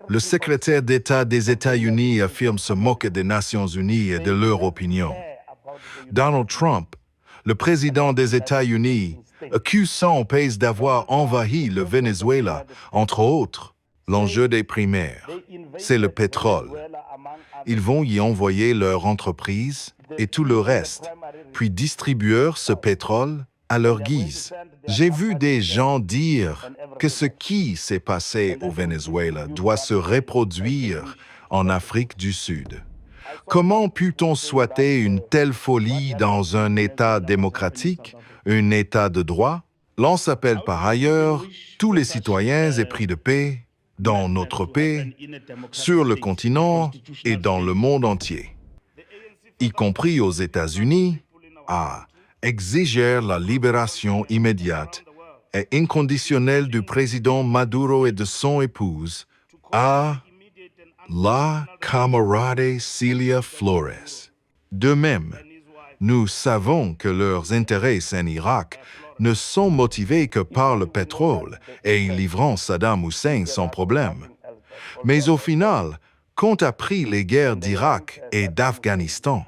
Le secrétaire d'État des États-Unis affirme se moquer des Nations Unies et de leur opinion. Donald Trump, le président des États-Unis, accuse son pays d'avoir envahi le Venezuela, entre autres. L'enjeu des primaires, c'est le pétrole. Ils vont y envoyer leur entreprise et tout le reste, puis distribuer ce pétrole à leur guise. J'ai vu des gens dire que ce qui s'est passé au Venezuela doit se reproduire en Afrique du Sud. Comment peut-on souhaiter une telle folie dans un État démocratique, un État de droit? L'on s'appelle par ailleurs tous les citoyens épris de paix, dans notre pays, sur le continent et dans le monde entier, y compris aux États-Unis, à exiger la libération immédiate et inconditionnelle du président Maduro et de son épouse, à la camarade Celia Flores. De même, nous savons que leurs intérêts en Irak ne sont motivés que par le pétrole et ils livrent Saddam Hussein sans problème. Mais au final, qu'ont appris les guerres d'Irak et d'Afghanistan?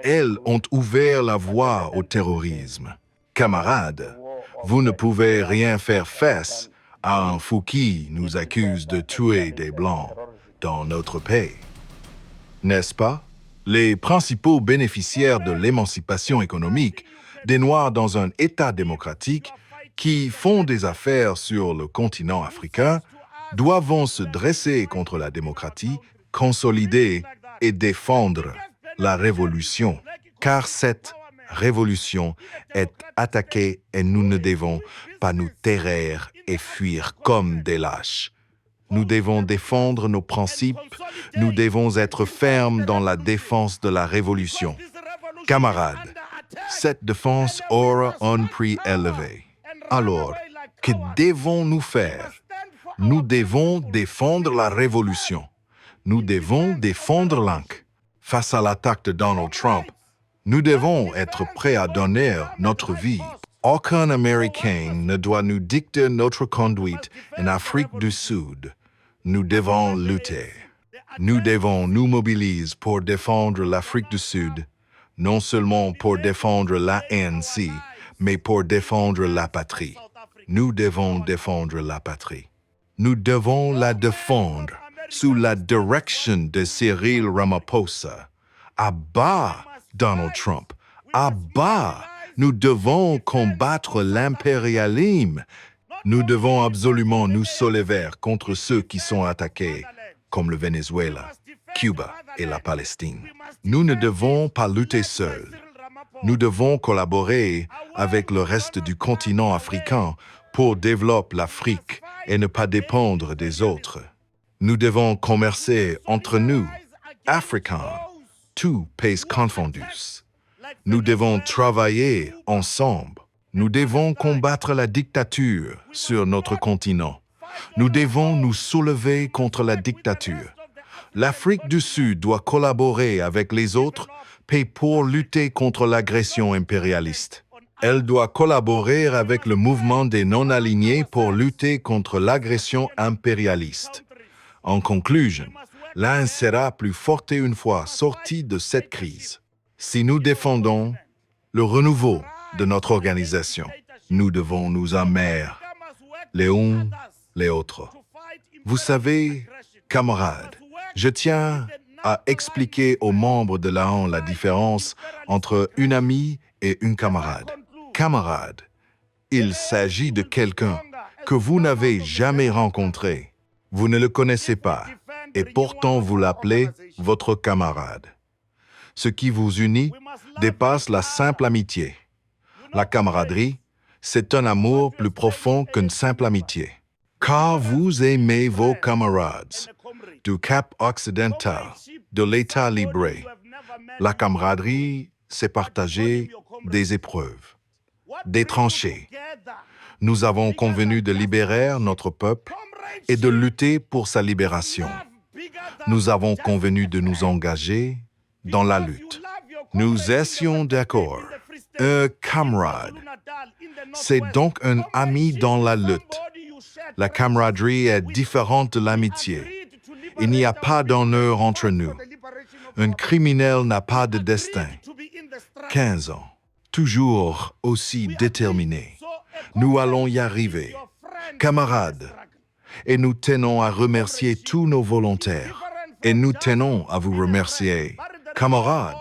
Elles ont ouvert la voie au terrorisme. Camarades, vous ne pouvez rien faire face à un fou qui nous accuse de tuer des Blancs dans notre pays. N'est-ce pas? Les principaux bénéficiaires de l'émancipation économique des Noirs dans un État démocratique qui font des affaires sur le continent africain doivent se dresser contre la démocratie, consolider et défendre la révolution, car cette révolution est attaquée et nous ne devons pas nous taire et fuir comme des lâches. Nous devons défendre nos principes, nous devons être fermes dans la défense de la révolution. Camarades, cette défense aura un prix élevé. Alors, que devons-nous faire? Nous devons défendre la révolution. Nous devons défendre l'Inc. Face à l'attaque de Donald Trump, nous devons être prêts à donner notre vie. Aucun Américain ne doit nous dicter notre conduite en Afrique du Sud. Nous devons lutter. Nous devons nous mobiliser pour défendre l'Afrique du Sud, non seulement pour défendre l'ANC, mais pour défendre la patrie. Nous devons défendre la patrie. Nous devons la défendre sous la direction de Cyril Ramaphosa. À bas, Donald Trump. À bas, nous devons combattre l'impérialisme. Nous devons absolument nous soulever contre ceux qui sont attaqués, comme le Venezuela, Cuba et la Palestine. Nous ne devons pas lutter seuls. Nous devons collaborer avec le reste du continent africain pour développer l'Afrique et ne pas dépendre des autres. Nous devons commercer entre nous, Africains, tous pays confondus. Nous devons travailler ensemble. Nous devons combattre la dictature sur notre continent. Nous devons nous soulever contre la dictature. L'Afrique du Sud doit collaborer avec les autres pays pour lutter contre l'agression impérialiste. Elle doit collaborer avec le mouvement des non-alignés pour lutter contre l'agression impérialiste. En conclusion, l'Inde sera plus forte une fois sortie de cette crise. Si nous défendons le renouveau de notre organisation, nous devons nous aimer les uns les autres. Vous savez, camarades, je tiens à expliquer aux membres de l'AON la différence entre une amie et une camarade. Camarade, il s'agit de quelqu'un que vous n'avez jamais rencontré. Vous ne le connaissez pas, et pourtant vous l'appelez votre camarade. Ce qui vous unit dépasse la simple amitié. La camaraderie, c'est un amour plus profond qu'une simple amitié. Car vous aimez vos camarades, du Cap occidental, de l'État libre. La camaraderie, c'est partager des épreuves, des tranchées. Nous avons convenu de libérer notre peuple et de lutter pour sa libération. Nous avons convenu de nous engager dans la lutte. Nous étions d'accord. Un camarade, c'est donc un ami dans la lutte. La camaraderie est différente de l'amitié. Il n'y a pas d'honneur entre nous. Un criminel n'a pas de destin. 15 ans, toujours aussi déterminés. Nous allons y arriver. Camarades, et nous tenons à remercier tous nos volontaires. Et nous tenons à vous remercier, camarades,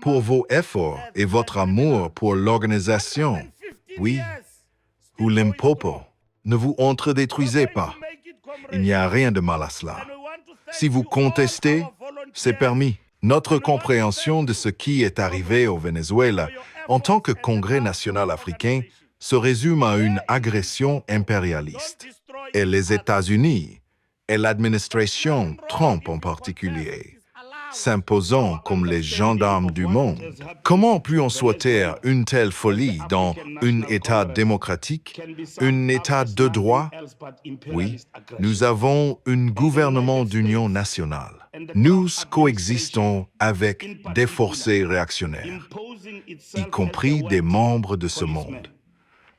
pour vos efforts et votre amour pour l'organisation. Oui, ou l'impopo. Ne vous entredétruisez pas. Il n'y a rien de mal à cela. Si vous contestez, c'est permis. Notre compréhension de ce qui est arrivé au Venezuela en tant que Congrès national africain se résume à une agression impérialiste. Et les États-Unis, et l'administration Trump en particulier, s'imposant comme les gendarmes du monde. Comment peut-on souhaiter une telle folie dans un État démocratique, un État de droit? Oui, nous avons un gouvernement d'union nationale. Nous coexistons avec des forces réactionnaires, y compris des membres de ce monde.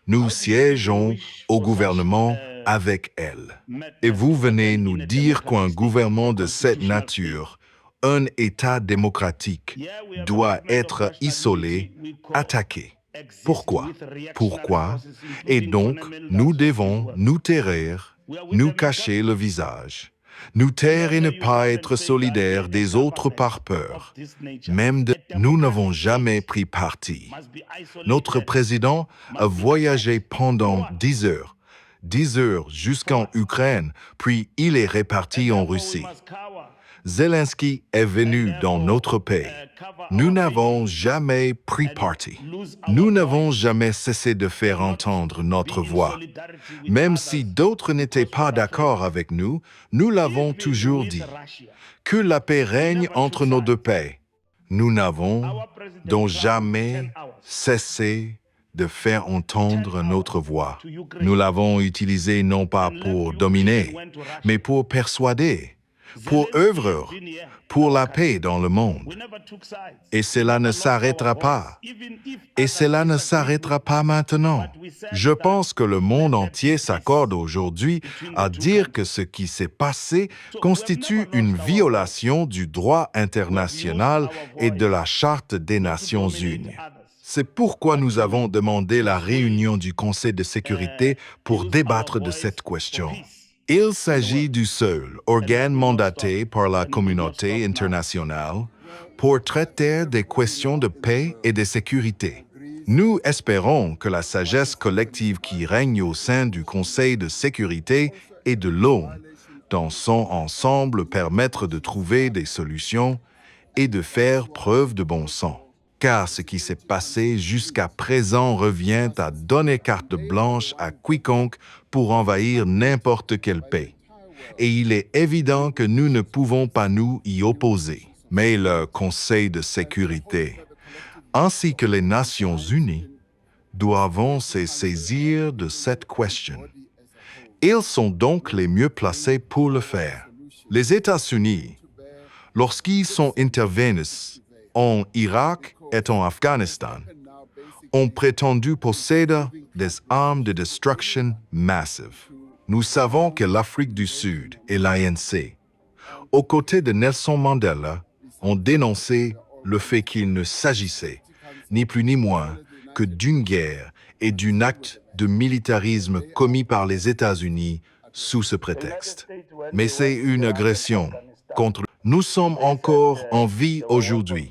Nous siégeons au gouvernement avec elles. Et vous venez nous dire qu'un gouvernement de cette nature, un État démocratique, doit être isolé, attaqué. Pourquoi? Pourquoi? Et donc, nous devons nous taire, nous cacher le visage, nous taire et ne pas être solidaires des autres par peur. Nous n'avons jamais pris parti. Notre président a voyagé pendant 10 heures jusqu'en Ukraine, puis il est reparti en Russie. Zelensky est venu dans notre pays. Nous n'avons jamais pris parti. Nous n'avons jamais cessé de faire entendre notre voix. Même si d'autres n'étaient pas d'accord avec nous, nous l'avons toujours dit. Que la paix règne entre nos deux pays. Nous n'avons donc jamais cessé de faire entendre notre voix. Nous l'avons utilisé non pas pour dominer, mais pour persuader, pour œuvrer, pour la paix dans le monde. Et cela ne s'arrêtera pas. Et cela ne s'arrêtera pas maintenant. Je pense que le monde entier s'accorde aujourd'hui à dire que ce qui s'est passé constitue une violation du droit international et de la Charte des Nations Unies. C'est pourquoi nous avons demandé la réunion du Conseil de sécurité pour débattre de cette question. Il s'agit du seul organe mandaté par la communauté internationale pour traiter des questions de paix et de sécurité. Nous espérons que la sagesse collective qui règne au sein du Conseil de sécurité et de l'ONU, dans son ensemble, permettre de trouver des solutions et de faire preuve de bon sens. Car ce qui s'est passé jusqu'à présent revient à donner carte blanche à quiconque pour envahir n'importe quel pays. Et il est évident que nous ne pouvons pas nous y opposer. Mais le Conseil de sécurité, ainsi que les Nations unies, doivent se saisir de cette question. Ils sont donc les mieux placés pour le faire. Les États-Unis, lorsqu'ils sont intervenus en Irak et en Afghanistan, ont prétendu posséder des armes de destruction massive. Nous savons que l'Afrique du Sud et l'ANC, aux côtés de Nelson Mandela, ont dénoncé le fait qu'il ne s'agissait, ni plus ni moins, que d'une guerre et d'un acte de militarisme commis par les États-Unis sous ce prétexte. Mais c'est une agression contre... Nous sommes encore en vie aujourd'hui.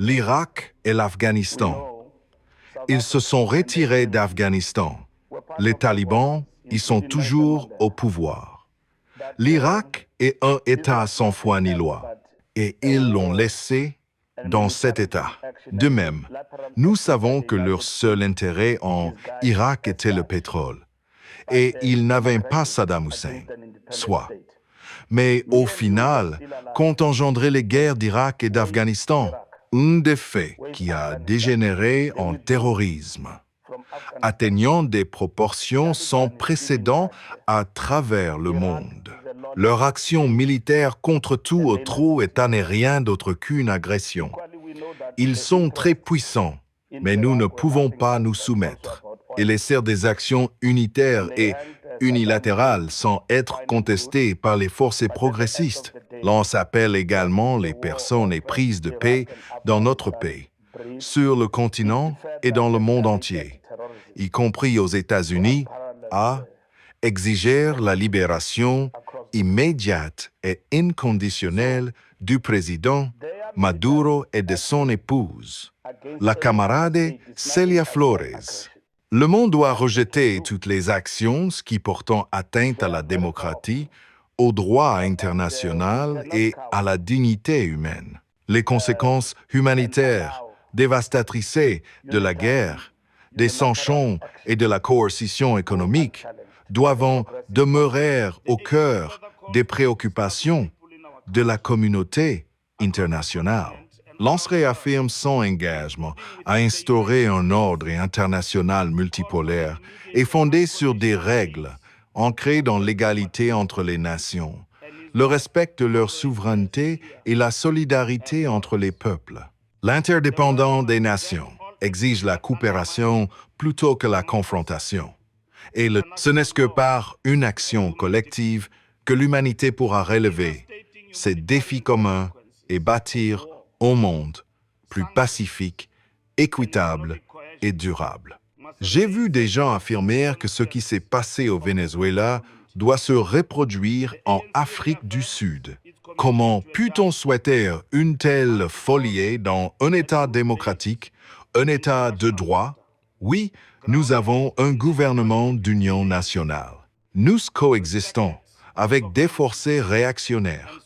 L'Irak et l'Afghanistan. Ils se sont retirés d'Afghanistan. Les talibans y sont toujours au pouvoir. L'Irak est un État sans foi ni loi, et ils l'ont laissé dans cet État. De même, nous savons que leur seul intérêt en Irak était le pétrole, et ils n'avaient pas Saddam Hussein, soit. Mais au final, qu'ont engendré les guerres d'Irak et d'Afghanistan? Un des faits qui a dégénéré en terrorisme, atteignant des proportions sans précédent à travers le monde. Leur action militaire contre tout autrui n'est rien d'autre qu'une agression. Ils sont très puissants, mais nous ne pouvons pas nous soumettre et laisser des actions unitaires et unilatérales sans être contestées par les forces progressistes. L'on s'appelle également les personnes éprises de paix dans notre pays, sur le continent et dans le monde entier, y compris aux États-Unis, à exiger la libération immédiate et inconditionnelle du président Maduro et de son épouse, la camarade Celia Flores. Le monde doit rejeter toutes les actions qui portent atteinte à la démocratie, au droit international et à la dignité humaine. Les conséquences humanitaires dévastatrices de la guerre, des sanctions et de la coercition économique doivent demeurer au cœur des préoccupations de la communauté internationale. L'on réaffirme son engagement à instaurer un ordre international multipolaire et fondé sur des règles ancrées dans l'égalité entre les nations, le respect de leur souveraineté et la solidarité entre les peuples. L'interdépendance des nations exige la coopération plutôt que la confrontation. Et ce n'est que par une action collective que l'humanité pourra relever ces défis communs et bâtir un monde plus pacifique, équitable et durable. J'ai vu des gens affirmer que ce qui s'est passé au Venezuela doit se reproduire en Afrique du Sud. Comment peut-on souhaiter une telle folie dans un État démocratique, un État de droit? Oui, nous avons un gouvernement d'union nationale. Nous coexistons avec des forces réactionnaires,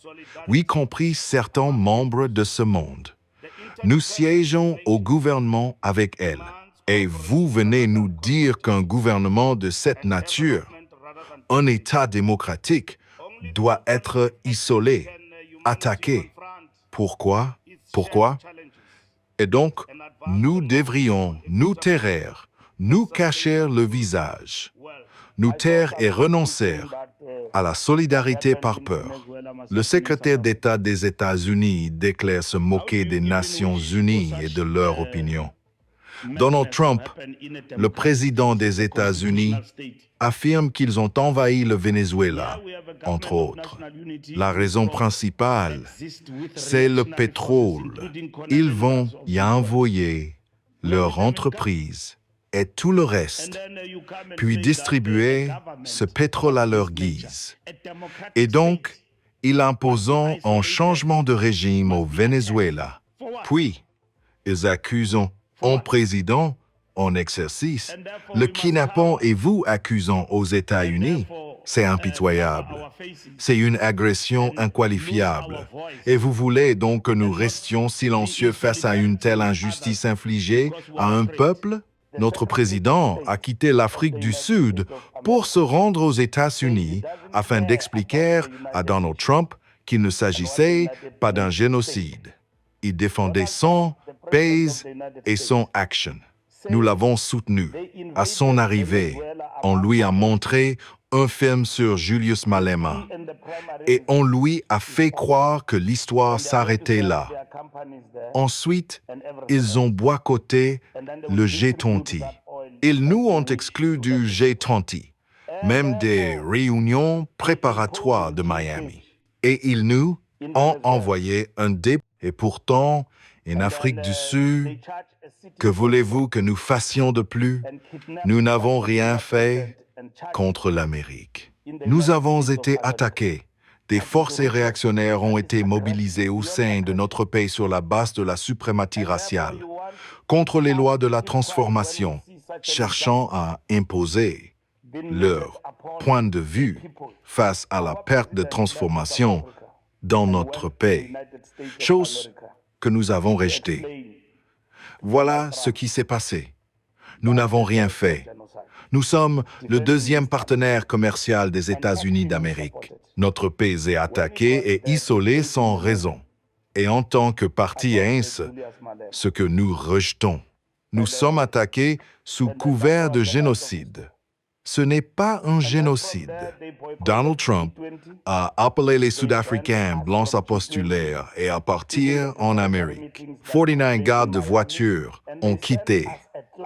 y compris certains membres de ce monde. Nous siégeons au gouvernement avec elles. Et vous venez nous dire qu'un gouvernement de cette nature, un État démocratique, doit être isolé, attaqué. Pourquoi? Et donc, nous devrions nous taire, nous cacher le visage, nous taire et renoncer à la solidarité par peur. Le secrétaire d'État des États-Unis déclare se moquer des Nations Unies et de leur opinion. Donald Trump, le président des États-Unis, affirme qu'ils ont envahi le Venezuela, entre autres. La raison principale, c'est le pétrole. Ils vont y envoyer leur entreprise et tout le reste, puis distribuer ce pétrole à leur guise. Et donc, ils imposent un changement de régime au Venezuela. Puis, ils accusent un président en exercice, le kidnappant et vous accusant aux États-Unis. C'est impitoyable. C'est une agression inqualifiable. Et vous voulez donc que nous restions silencieux face à une telle injustice infligée à un peuple? Notre président a quitté l'Afrique du Sud pour se rendre aux États-Unis afin d'expliquer à Donald Trump qu'il ne s'agissait pas d'un génocide. Il défendait son pays et son action. Nous l'avons soutenu. À son arrivée, on lui a montré un film sur Julius Malema et on lui a fait croire que l'histoire s'arrêtait là. Ensuite, ils ont boycotté le G20. Ils nous ont exclus du G20, même des réunions préparatoires de Miami. Et ils nous ont envoyé un débat. Et pourtant, en Afrique du Sud, que voulez-vous que nous fassions de plus? Nous n'avons rien fait contre l'Amérique. Nous avons été attaqués. Des forces réactionnaires ont été mobilisées au sein de notre pays sur la base de la suprématie raciale, contre les lois de la transformation, cherchant à imposer leur point de vue face à la perte de transformation dans notre pays, chose que nous avons rejetée. Voilà ce qui s'est passé. Nous n'avons rien fait. Nous sommes le deuxième partenaire commercial des États-Unis d'Amérique. Notre pays est attaqué et isolé sans raison. Et en tant que parti ce que nous rejetons. Nous sommes attaqués sous couvert de génocide. Ce n'est pas un génocide. Donald Trump a appelé les Sud-Africains blancs à postuler et à partir en Amérique. 49 gardes de voiture ont quitté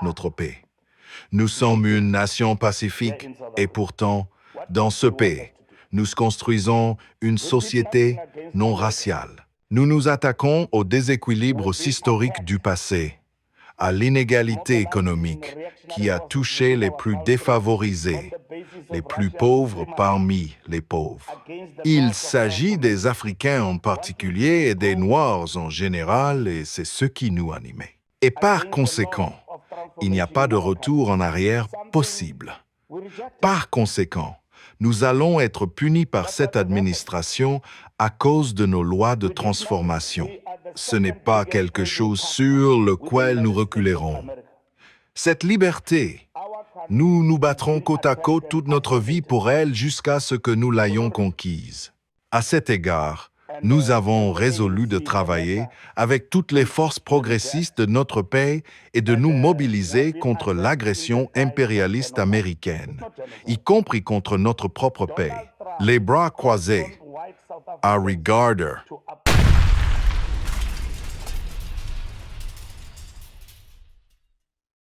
notre pays. Nous sommes une nation pacifique et pourtant, dans ce pays, Nous construisons une société non raciale. Nous nous attaquons aux déséquilibres historiques du passé, à l'inégalité économique qui a touché les plus défavorisés, les plus pauvres parmi les pauvres. Il s'agit des Africains en particulier et des Noirs en général, et c'est ce qui nous animait. Et par conséquent, il n'y a pas de retour en arrière possible. Par conséquent, nous allons être punis par cette administration à cause de nos lois de transformation. Ce n'est pas quelque chose sur lequel nous reculerons. Cette liberté, nous nous battrons côte à côte toute notre vie pour elle jusqu'à ce que nous l'ayons conquise. À cet égard, nous avons résolu de travailler avec toutes les forces progressistes de notre pays et de nous mobiliser contre l'agression impérialiste américaine, y compris contre notre propre pays. Les bras croisés, à regarder